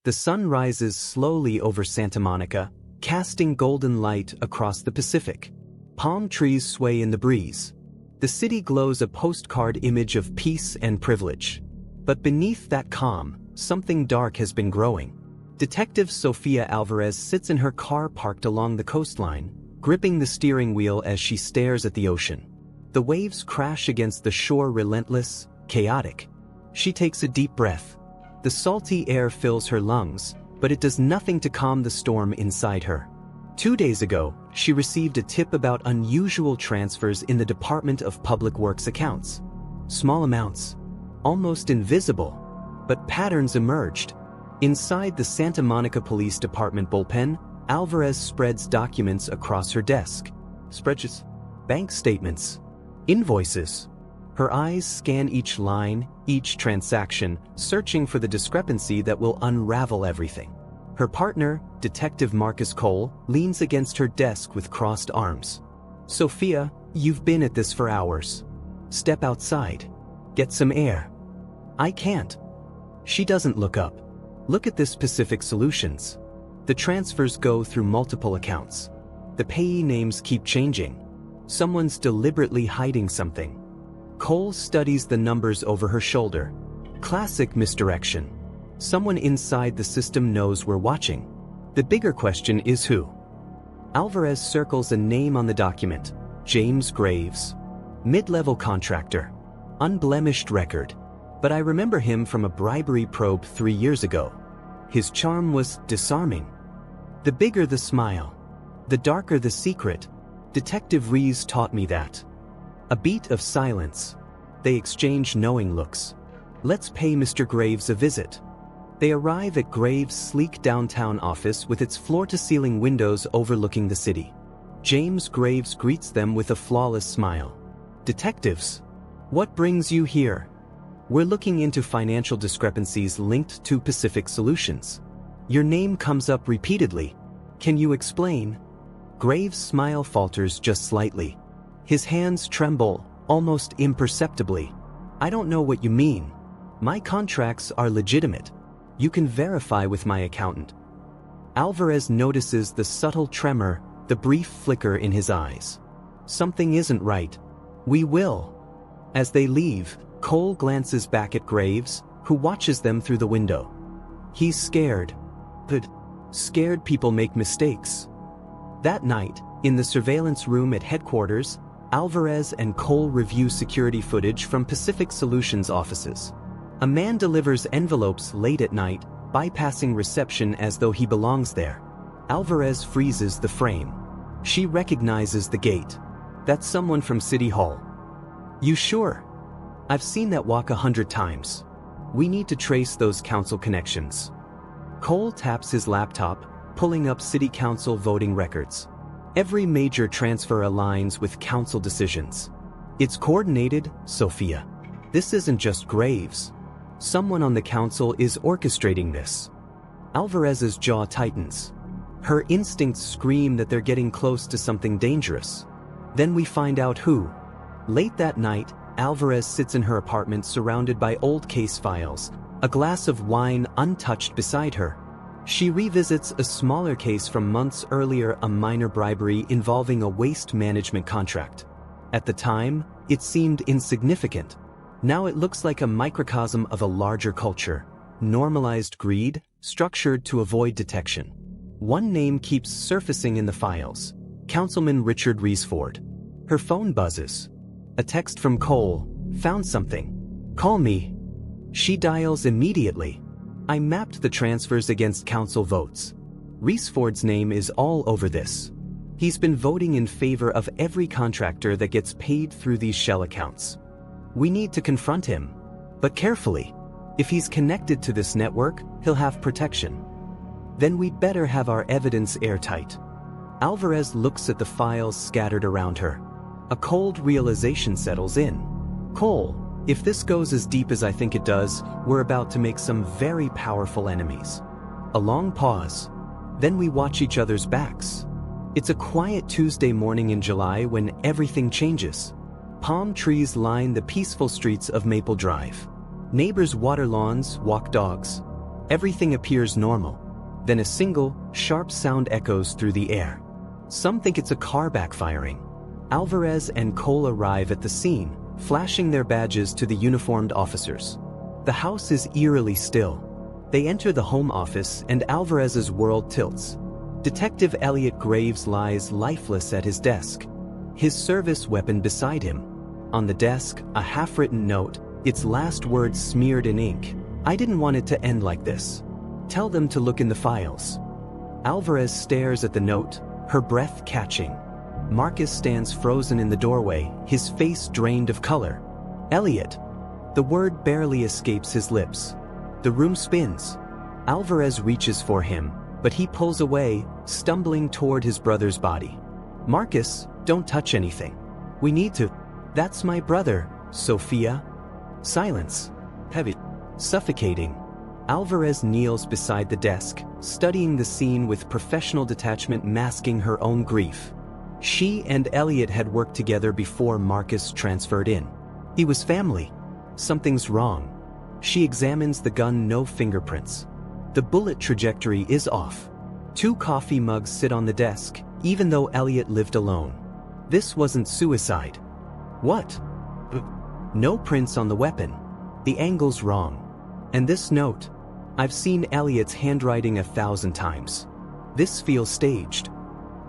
The sun rises slowly over Santa Monica, casting golden light across the Pacific. Palm trees sway in the breeze. The city glows a postcard image of peace and privilege. But beneath that calm, something dark has been growing. Detective Sofia Alvarez sits in her car parked along the coastline, gripping the steering wheel as she stares at the ocean. The waves crash against the shore, relentless, chaotic. She takes a deep breath. The salty air fills her lungs, but it does nothing to calm the storm inside her. 2 days ago, she received a tip about unusual transfers in the Department of Public Works accounts. Small amounts, almost invisible, but patterns emerged. Inside the Santa Monica Police Department bullpen, Alvarez spreads documents across her desk. Spreadsheets, bank statements, invoices. Her eyes scan each line, each transaction, searching for the discrepancy that will unravel everything. Her partner, Detective Marcus Cole, leans against her desk with crossed arms. "Sophia, you've been at this for hours. Step outside. Get some air." "I can't." She doesn't look up. "Look at this Pacific Solutions. The transfers go through multiple accounts. The payee names keep changing. Someone's deliberately hiding something." Cole studies the numbers over her shoulder. Classic misdirection. Someone inside the system knows we're watching. The bigger question is who? Alvarez circles a name on the document. James Graves. Mid-level contractor. Unblemished record. But I remember him from a bribery probe 3 years ago. His charm was disarming. The bigger the smile, the darker the secret. Detective Rees taught me that. A beat of silence. They exchange knowing looks. "Let's pay Mr. Graves a visit." They arrive at Graves' sleek downtown office with its floor-to-ceiling windows overlooking the city. James Graves greets them with a flawless smile. "Detectives, what brings you here?" "We're looking into financial discrepancies linked to Pacific Solutions. Your name comes up repeatedly. Can you explain?" Graves' smile falters just slightly. His hands tremble, almost imperceptibly. "I don't know what you mean. My contracts are legitimate. You can verify with my accountant." Alvarez notices the subtle tremor, the brief flicker in his eyes. Something isn't right. "We will." As they leave, Cole glances back at Graves, who watches them through the window. He's scared. But scared people make mistakes. That night, in the surveillance room at headquarters, Alvarez and Cole review security footage from Pacific Solutions offices. A man delivers envelopes late at night, bypassing reception as though he belongs there. Alvarez freezes the frame. She recognizes the gate. "That's someone from City Hall." "You sure?" "I've seen that walk 100 times. We need to trace those council connections." Cole taps his laptop, pulling up city council voting records. Every major transfer aligns with council decisions. "It's coordinated, Sophia. This isn't just Graves. Someone on the council is orchestrating this." Alvarez's jaw tightens. Her instincts scream that they're getting close to something dangerous. Then we find out who. Late that night, Alvarez sits in her apartment surrounded by old case files, a glass of wine untouched beside her. She revisits a smaller case from months earlier, a minor bribery involving a waste management contract. At the time, it seemed insignificant. Now it looks like a microcosm of a larger culture. Normalized greed, structured to avoid detection. One name keeps surfacing in the files. Councilman Richard Reesford. Her phone buzzes. A text from Cole. "Found something. Call me." She dials immediately. "I mapped the transfers against council votes. Reesford's name is all over this. He's been voting in favor of every contractor that gets paid through these shell accounts. We need to confront him. But carefully. If he's connected to this network, he'll have protection. Then we'd better have our evidence airtight." Alvarez looks at the files scattered around her. A cold realization settles in. "Cole, if this goes as deep as I think it does, we're about to make some very powerful enemies." A long pause. Then we watch each other's backs. It's a quiet Tuesday morning in July when everything changes. Palm trees line the peaceful streets of Maple Drive. Neighbors water lawns, walk dogs. Everything appears normal. Then a single, sharp sound echoes through the air. Some think it's a car backfiring. Alvarez and Cole arrive at the scene, flashing their badges to the uniformed officers. The house is eerily still. They enter the home office and Alvarez's world tilts. Detective Elliot Graves lies lifeless at his desk, his service weapon beside him. On the desk, a half-written note, its last words smeared in ink. "I didn't want it to end like this. Tell them to look in the files." Alvarez stares at the note, her breath catching. Marcus stands frozen in the doorway, his face drained of color. "Elliot." The word barely escapes his lips. The room spins. Alvarez reaches for him, but he pulls away, stumbling toward his brother's body. "Marcus, don't touch anything. We need to." "That's my brother, Sofia." Silence. Heavy. Suffocating. Alvarez kneels beside the desk, studying the scene with professional detachment masking her own grief. She and Elliot had worked together before Marcus transferred in. He was family. Something's wrong. She examines the gun, no fingerprints. The bullet trajectory is off. 2 coffee mugs sit on the desk, even though Elliot lived alone. This wasn't suicide. What? No prints on the weapon. The angle's wrong. And this note? I've seen Elliot's handwriting 1,000 times. This feels staged.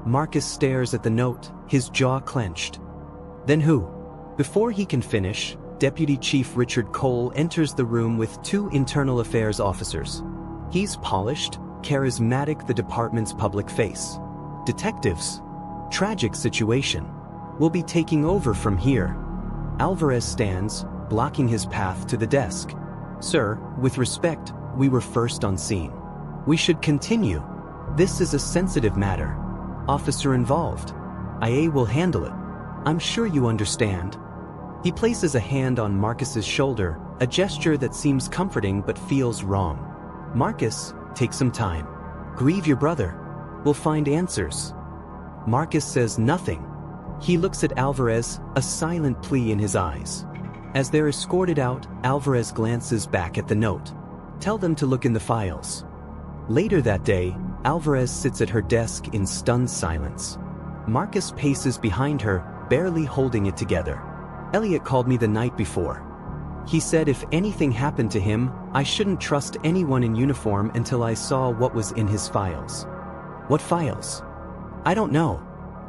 Marcus stares at the note, his jaw clenched. Then who? Before he can finish, Deputy Chief Richard Cole enters the room with 2 internal affairs officers. He's polished, charismatic, the department's public face. "Detectives. Tragic situation. We'll be taking over from here." Alvarez stands, blocking his path to the desk. "Sir, with respect, we were first on scene. We should continue. This is a sensitive matter. Officer involved. IA will handle it. I'm sure you understand." He places a hand on Marcus's shoulder, a gesture that seems comforting but feels wrong. "Marcus, take some time. Grieve your brother. We'll find answers." Marcus says nothing. He looks at Alvarez, a silent plea in his eyes. As they're escorted out, Alvarez glances back at the note. "Tell them to look in the files." Later that day, Alvarez sits at her desk in stunned silence. Marcus paces behind her, barely holding it together. "Elliot called me the night before. He said if anything happened to him, I shouldn't trust anyone in uniform until I saw what was in his files." "What files?" "I don't know.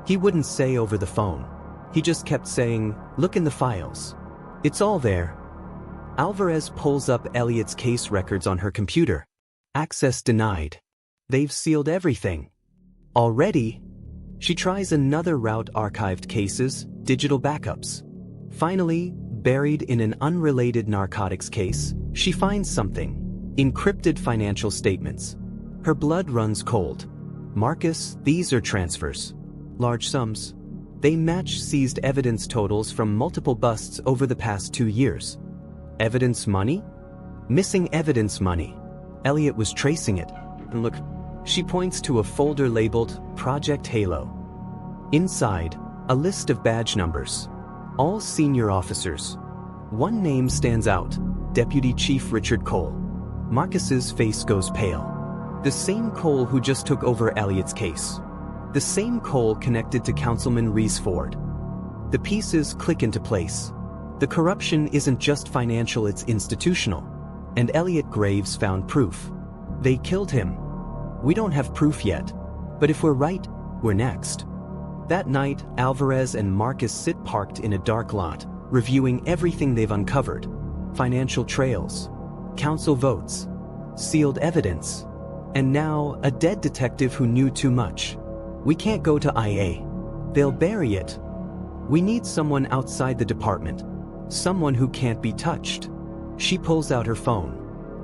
He wouldn't say over the phone. He just kept saying, 'Look in the files. It's all there.'" Alvarez pulls up Elliot's case records on her computer. Access denied. They've sealed everything. Already? She tries another route: archived cases, digital backups. Finally, buried in an unrelated narcotics case, she finds something: encrypted financial statements. Her blood runs cold. "Marcus, these are transfers. Large sums. They match seized evidence totals from multiple busts over the past 2 years. Evidence money? Missing evidence money. Elliot was tracing it. And look," she points to a folder labeled Project Halo. Inside, a list of badge numbers. All senior officers. One name stands out: Deputy Chief Richard Cole. Marcus's face goes pale. The same Cole who just took over Elliot's case. The same Cole connected to Councilman Reesford. The pieces click into place. The corruption isn't just financial, it's institutional. And Elliot Graves found proof. They killed him. We don't have proof yet. But if we're right, we're next. That night, Alvarez and Marcus sit parked in a dark lot, reviewing everything they've uncovered. Financial trails, council votes, sealed evidence, and now a dead detective who knew too much. "We can't go to IA. They'll bury it. We need someone outside the department. Someone who can't be touched." She pulls out her phone.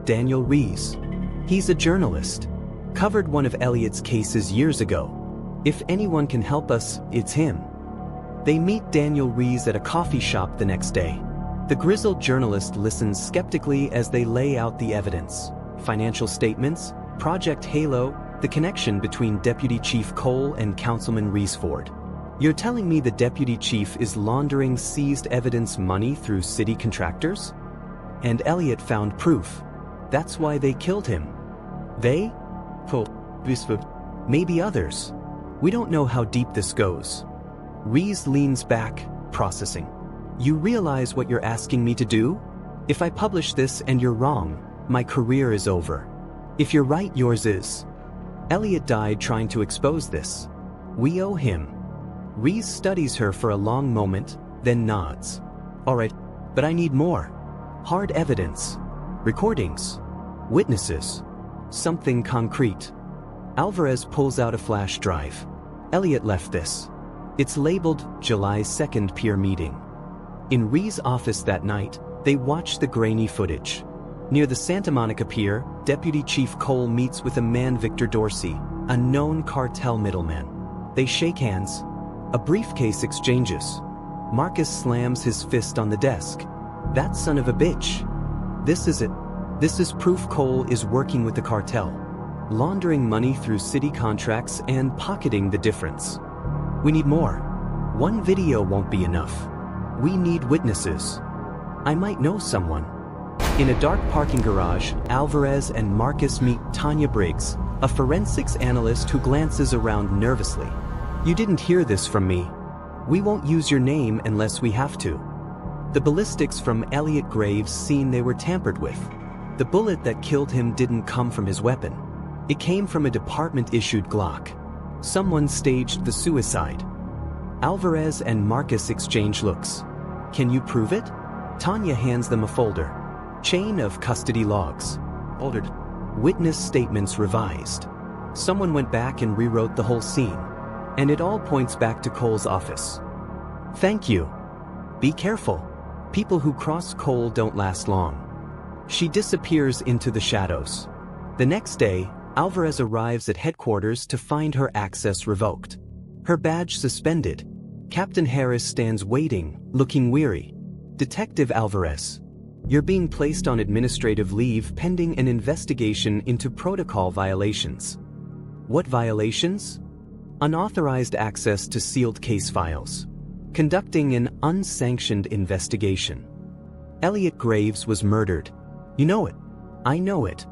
Daniel Rees. He's a journalist. Covered one of Elliot's cases years ago. If anyone can help us, it's him. They meet Daniel Rees at a coffee shop the next day. The grizzled journalist listens skeptically as they lay out the evidence. Financial statements, Project Halo, the connection between Deputy Chief Cole and Councilman Reesford. "You're telling me the Deputy Chief is laundering seized evidence money through city contractors? And Elliot found proof. That's why they killed him." They? Oh, maybe others. We don't know how deep this goes. Reese leans back, processing. You realize what you're asking me to do? If I publish this and you're wrong, my career is over. If you're right, yours is. Elliot died trying to expose this. We owe him. Reese studies her for a long moment, then nods. All right, but I need more. Hard evidence. Recordings. Witnesses. Something concrete. Alvarez pulls out a flash drive. Elliot left this. It's labeled July 2nd peer meeting. In Ree's office that night, they watch the grainy footage. Near the Santa Monica Pier, Deputy Chief Cole meets with a man, Victor Dorsey, a known cartel middleman. They shake hands. A briefcase exchanges. Marcus slams his fist on the desk. That son of a bitch. This is it. This is proof Cole is working with the cartel, laundering money through city contracts and pocketing the difference. We need more. One video won't be enough. We need witnesses. I might know someone. In a dark parking garage, Alvarez and Marcus meet Tanya Briggs, a forensics analyst who glances around nervously. You didn't hear this from me. We won't use your name unless we have to. The ballistics from Elliot Graves seen they were tampered with. The bullet that killed him didn't come from his weapon. It came from a department-issued Glock. Someone staged the suicide. Alvarez and Marcus exchange looks. Can you prove it? Tanya hands them a folder. Chain of custody logs. Altered. Witness statements revised. Someone went back and rewrote the whole scene. And it all points back to Cole's office. Thank you. Be careful. People who cross Cole don't last long. She disappears into the shadows. The next day, Alvarez arrives at headquarters to find her access revoked. Her badge suspended. Captain Harris stands waiting, looking weary. Detective Alvarez. You're being placed on administrative leave pending an investigation into protocol violations. What violations? Unauthorized access to sealed case files. Conducting an unsanctioned investigation. Elliot Graves was murdered. You know it. I know it.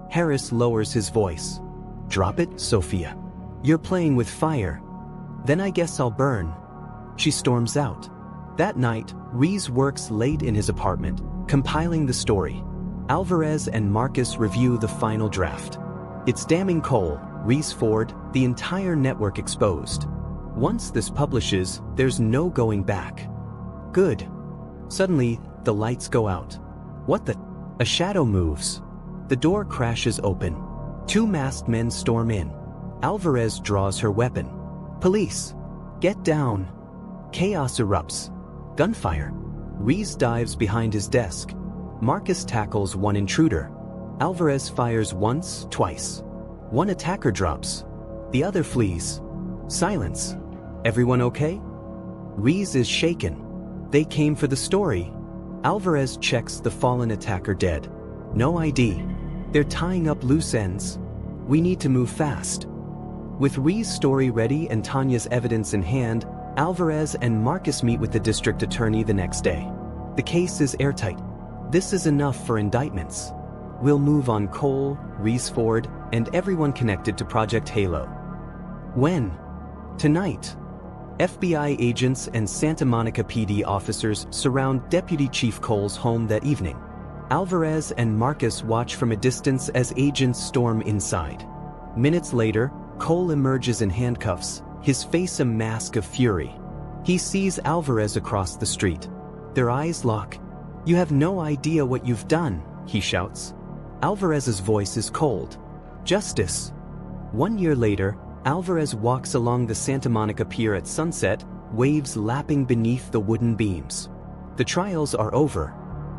Harris lowers his voice. Drop it, Sophia. You're playing with fire. Then I guess I'll burn. She storms out. That night, Reese works late in his apartment, compiling the story. Alvarez and Marcus review the final draft. It's damning Cole, Reese Ford, the entire network exposed. Once this publishes, there's no going back. Good. Suddenly, the lights go out. What the? A shadow moves. The door crashes open. Two masked men storm in. Alvarez draws her weapon. Police! Get down! Chaos erupts. Gunfire. Reese dives behind his desk. Marcus tackles one intruder. Alvarez fires once, twice. One attacker drops. The other flees. Silence. Everyone okay? Reese is shaken. They came for the story. Alvarez checks the fallen attacker dead. No ID. They're tying up loose ends. We need to move fast. With Ree's story ready and Tanya's evidence in hand, Alvarez and Marcus meet with the district attorney the next day. The case is airtight. This is enough for indictments. We'll move on Cole, Reese Ford, and everyone connected to Project Halo. When? Tonight. FBI agents and Santa Monica PD officers surround Deputy Chief Cole's home that evening. Alvarez and Marcus watch from a distance as agents storm inside. Minutes later, Cole emerges in handcuffs, his face a mask of fury. He sees Alvarez across the street. Their eyes lock. You have no idea what you've done, he shouts. Alvarez's voice is cold. Justice. 1 year later, Alvarez walks along the Santa Monica Pier at sunset, waves lapping beneath the wooden beams. The trials are over.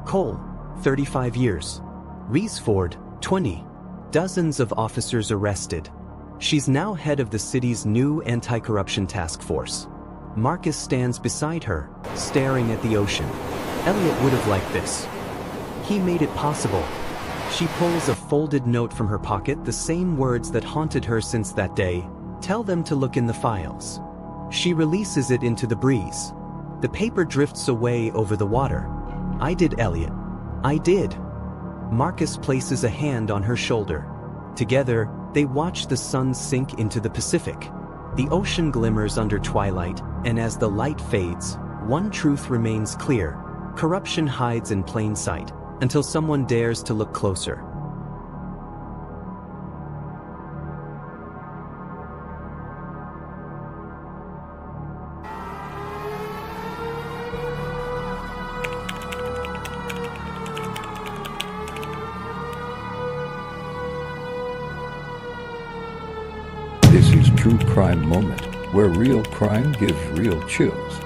Cole, 35 years. Reese Ford, 20. Dozens of officers arrested. She's now head of the city's new anti-corruption task force. Marcus stands beside her, staring at the ocean. Elliot would have liked this. He made it possible. She pulls a folded note from her pocket, the same words that haunted her since that day. Tell them to look in the files. She releases it into the breeze. The paper drifts away over the water. I did, Elliot. I did. Marcus places a hand on her shoulder. Together, they watch the sun sink into the Pacific. The ocean glimmers under twilight, and as the light fades, one truth remains clear: corruption hides in plain sight, until someone dares to look closer. This is True Crime Moment, where real crime gives real chills.